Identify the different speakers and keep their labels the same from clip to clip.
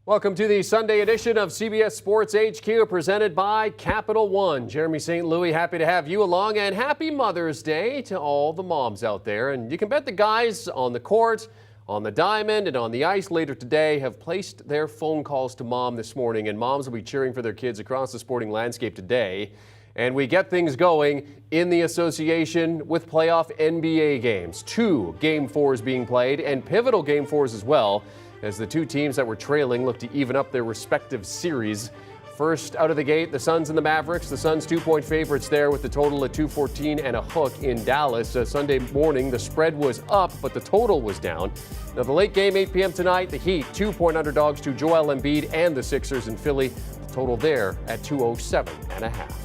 Speaker 1: Welcome to the Sunday edition of CBS Sports HQ, presented by Capital One. Jeremy St. Louis, happy to have you along, and happy Mother's Day to all the moms out there. And you can bet the guys on the court, on the diamond, and on the ice later today have placed their phone calls to mom this morning, and moms will be cheering for their kids across the sporting landscape today. And we get things going in the association with playoff NBA games. 2 Game 4s being played, and pivotal Game 4s as well, as the two teams that were trailing look to even up their respective series. First out of the gate, the Suns and the Mavericks. The Suns 2-point favorites there with the total at 214 and a hook in Dallas. Sunday morning, the spread was up, but the total was down. Now the late game, 8 p.m. tonight, the Heat 2-point underdogs to Joel Embiid and the Sixers in Philly. The total there at 207 and a half.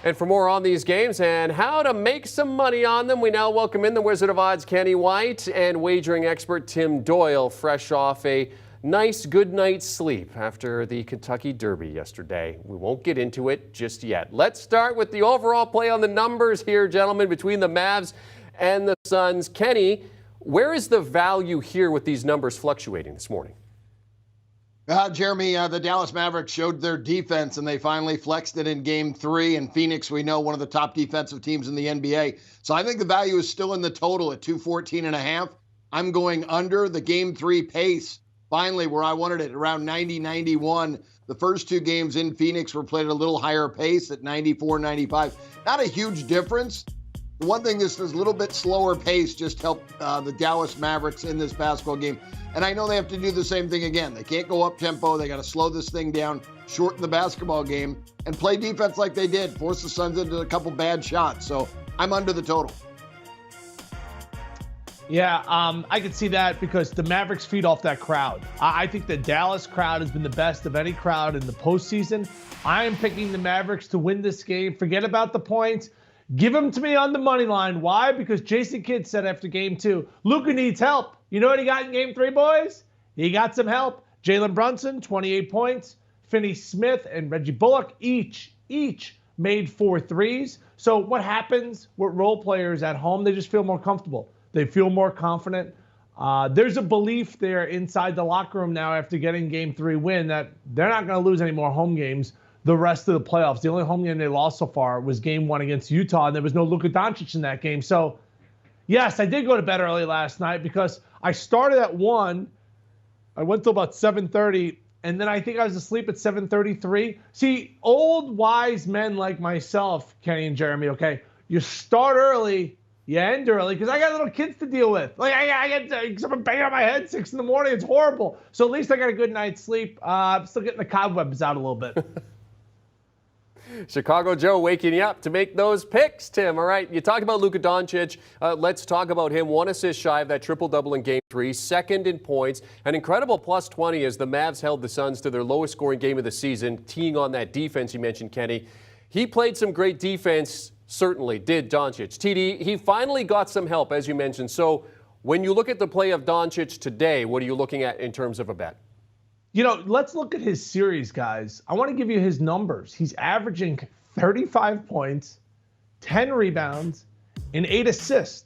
Speaker 1: And for more on these games and how to make some money on them, we now welcome in the Wizard of Odds, Kenny White, and wagering expert Tim Doyle, fresh off a nice good night's sleep after the Kentucky Derby yesterday. We won't get into it just yet. Let's start with the overall play on the numbers here, gentlemen, between the Mavs and the Suns. Kenny, where is the value here with these numbers fluctuating this morning?
Speaker 2: Jeremy, the Dallas Mavericks showed their defense, and they finally flexed it in Game 3. And Phoenix, we know, one of the top defensive teams in the NBA. So I think the value is still in the total at 214.5. I'm going under the Game 3 pace, finally, where I wanted it, around 90, 91. The first 2 games in Phoenix were played at a little higher pace at 94, 95. Not a huge difference. The one thing, this is a little bit slower pace just helped the Dallas Mavericks in this basketball game. And I know they have to do the same thing again. They can't go up tempo. They got to slow this thing down, shorten the basketball game, and play defense like they did. Force the Suns into a couple bad shots. So I'm under the total.
Speaker 3: Yeah, I can see that because the Mavericks feed off that crowd. I think the Dallas crowd has been the best of any crowd in the postseason. I am picking the Mavericks to win this game. Forget about the points. Give them to me on the money line. Why? Because Jason Kidd said after Game 2, Luka needs help. You know what he got in Game 3, boys? He got some help. Jalen Brunson, 28 points. Finney Smith and Reggie Bullock each made 4 threes. So what happens with role players at home? They just feel more comfortable. They feel more confident. There's a belief there inside the locker room now after getting Game 3 win that they're not going to lose any more home games the rest of the playoffs. The only home game they lost so far was Game 1 against Utah, and there was no Luka Doncic in that game. So, yes, I did go to bed early last night because I started at 1. I went till about 7:30, and then I think I was asleep at 7:33. See, old wise men like myself, Kenny and Jeremy, okay, you start early, you end early, because I got little kids to deal with. Like, I get someone banging on my head 6 in the morning. It's horrible. So at least I got a good night's sleep. I'm still getting the cobwebs out a little bit.
Speaker 1: Chicago Joe waking you up to make those picks, Tim. All right, you talked about Luka Doncic. Let's talk about him. 1 assist shy of that triple-double in Game 3, second in points. An incredible plus 20 as the Mavs held the Suns to their lowest scoring game of the season, teeing on that defense you mentioned, Kenny. He played some great defense, certainly did Doncic. TD, he finally got some help, as you mentioned. So when you look at the play of Doncic today, what are you looking at in terms of a bet?
Speaker 3: You know, let's look at his series, guys. I want to give you his numbers. He's averaging 35 points, 10 rebounds, and 8 assists.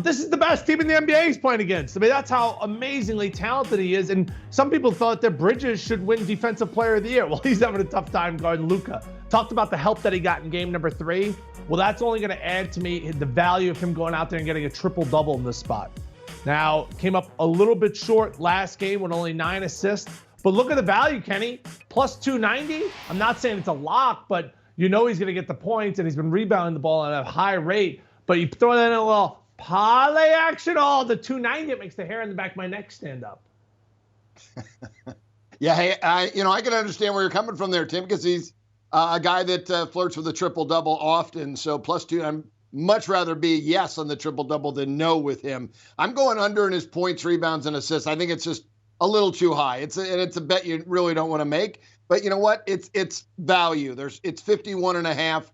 Speaker 3: This is the best team in the NBA he's playing against. I mean, that's how amazingly talented he is. And some people thought that Bridges should win Defensive Player of the Year. Well, he's having a tough time guarding Luka. Talked about the help that he got in game number 3. Well, that's only going to add to me the value of him going out there and getting a triple-double in this spot. Now, came up a little bit short last game with only 9 assists. But look at the value, Kenny. Plus 290. I'm not saying it's a lock, but you know he's going to get the points, and he's been rebounding the ball at a high rate. But you throw that in a little parlay action, the 290, it makes the hair on the back of my neck stand up.
Speaker 2: Yeah, hey, I can understand where you're coming from there, Tim, because he's a guy that flirts with a triple-double often. So plus 2, I'm much rather be yes on the triple-double than no with him. I'm going under in his points, rebounds, and assists. I think it's just a little too high. It's a bet you really don't want to make. But you know what? It's value. It's 51.5.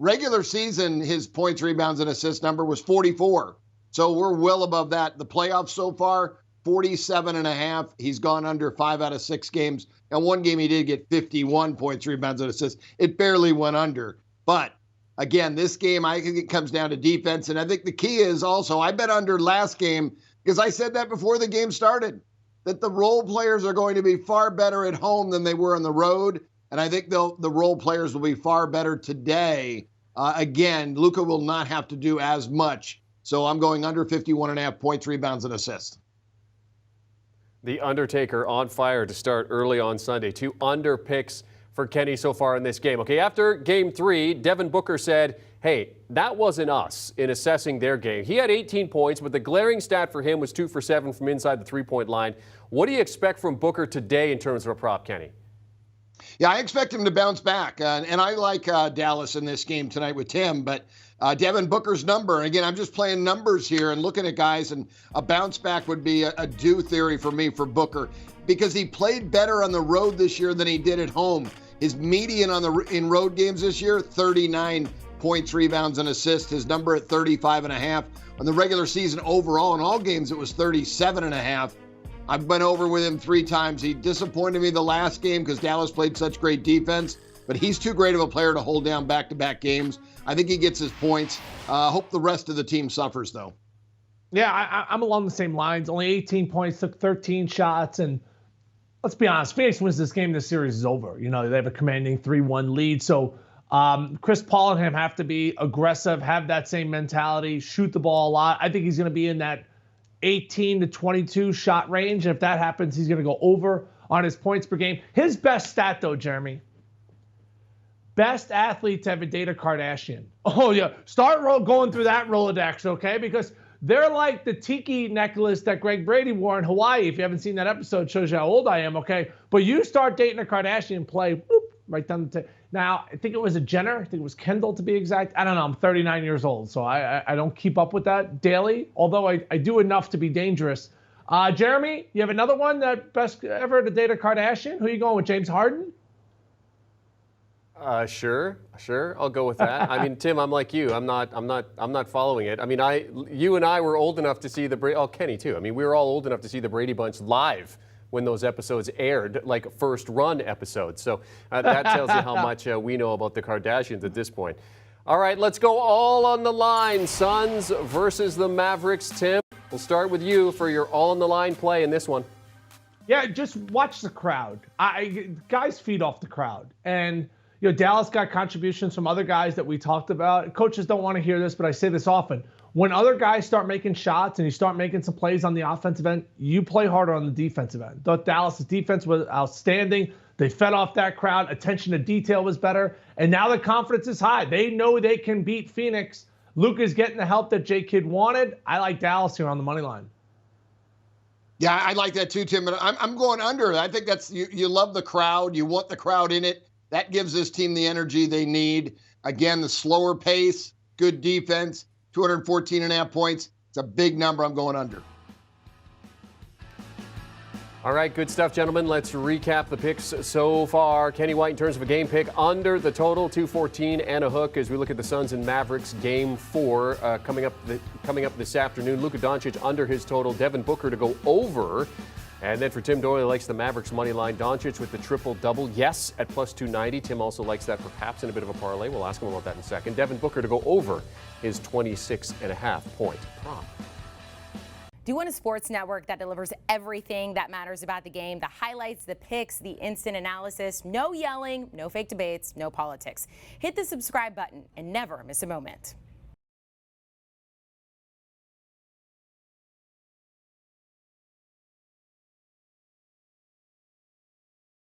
Speaker 2: Regular season, his points, rebounds, and assists number was 44. So we're well above that. The playoffs so far, 47.5. He's gone under 5 out of 6 games. And one game he did get 51 points, rebounds, and assists. It barely went under. But again, this game, I think it comes down to defense. And I think the key is also, I bet under last game because I said that before the game started, that the role players are going to be far better at home than they were on the road. And I think the role players will be far better today. Again, Luka will not have to do as much. So I'm going under 51.5 points, rebounds, and assists.
Speaker 1: The Undertaker on fire to start early on Sunday. 2 under picks for Kenny so far in this game. Okay, after game 3, Devin Booker said, hey, that wasn't us in assessing their game. He had 18 points, but the glaring stat for him was 2 for 7 from inside the three-point line. What do you expect from Booker today in terms of a prop, Kenny?
Speaker 2: Yeah, I expect him to bounce back. And I like Dallas in this game tonight with Tim, but Devin Booker's number, again, I'm just playing numbers here and looking at guys, and a bounce back would be a due theory for me for Booker because he played better on the road this year than he did at home. His median in road games this year, 39 points, rebounds, and assists. His number at 35.5. On the regular season overall, in all games, it was 37.5. I've been over with him 3 times. He disappointed me the last game because Dallas played such great defense, but he's too great of a player to hold down back-to-back games. I think he gets his points. Hope the rest of the team suffers, though.
Speaker 3: Yeah, I'm along the same lines. Only 18 points, took 13 shots, and let's be honest, Phoenix wins this game, this series is over. You know, they have a commanding 3-1 lead. So Chris Paul and him have to be aggressive, have that same mentality, shoot the ball a lot. I think he's going to be in that 18 to 22 shot range. And if that happens, he's going to go over on his points per game. His best stat, though, Jeremy, best athlete to have a date a Kardashian. Oh, yeah. Start going through that Rolodex, okay? Because they're like the tiki necklace that Greg Brady wore in Hawaii. If you haven't seen that episode, shows you how old I am, okay? But you start dating a Kardashian, play whoop, right down the Now, I think it was a Jenner. I think it was Kendall, to be exact. I don't know. I'm 39 years old, so I don't keep up with that daily, although I do enough to be dangerous. Jeremy, you have another one that best ever to date a Kardashian? Who are you going with, James Harden?
Speaker 1: Sure. I'll go with that. I mean, Tim, I'm like you. I'm not following it. I mean, you and I were old enough to see Kenny too. I mean, we were all old enough to see the Brady Bunch live when those episodes aired, like first run episodes. So that tells you how much we know about the Kardashians at this point. All right, let's go all on the line. Suns versus the Mavericks. Tim, we'll start with you for your all on the line play in this one.
Speaker 3: Yeah, just watch the crowd. Guys feed off the crowd. And you know, Dallas got contributions from other guys that we talked about. Coaches don't want to hear this, but I say this often. When other guys start making shots and you start making some plays on the offensive end, you play harder on the defensive end. Thought Dallas' defense was outstanding. They fed off that crowd. Attention to detail was better. And now the confidence is high. They know they can beat Phoenix. Luka's getting the help that J-Kidd wanted. I like Dallas here on the money line.
Speaker 2: Yeah, I like that too, Tim. But I'm going under. I think that's you love the crowd. You want the crowd in it. That gives this team the energy they need. Again, the slower pace, good defense, 214.5 points. It's a big number. I'm going under.
Speaker 1: All right, good stuff, gentlemen. Let's recap the picks so far. Kenny White, in terms of a game pick, under the total, 214 and a hook as we look at the Suns and Mavericks Game 4 coming up this afternoon. Luka Doncic under his total. Devin Booker to go over. And then for Tim Doyle, he likes the Mavericks money line. Doncic with the triple-double, yes, at plus 290. Tim also likes that perhaps in a bit of a parlay. We'll ask him about that in a second. Devin Booker to go over his 26.5-point prop.
Speaker 4: Do you want a sports network that delivers everything that matters about the game? The highlights, the picks, the instant analysis, no yelling, no fake debates, no politics. Hit the subscribe button and never miss a moment.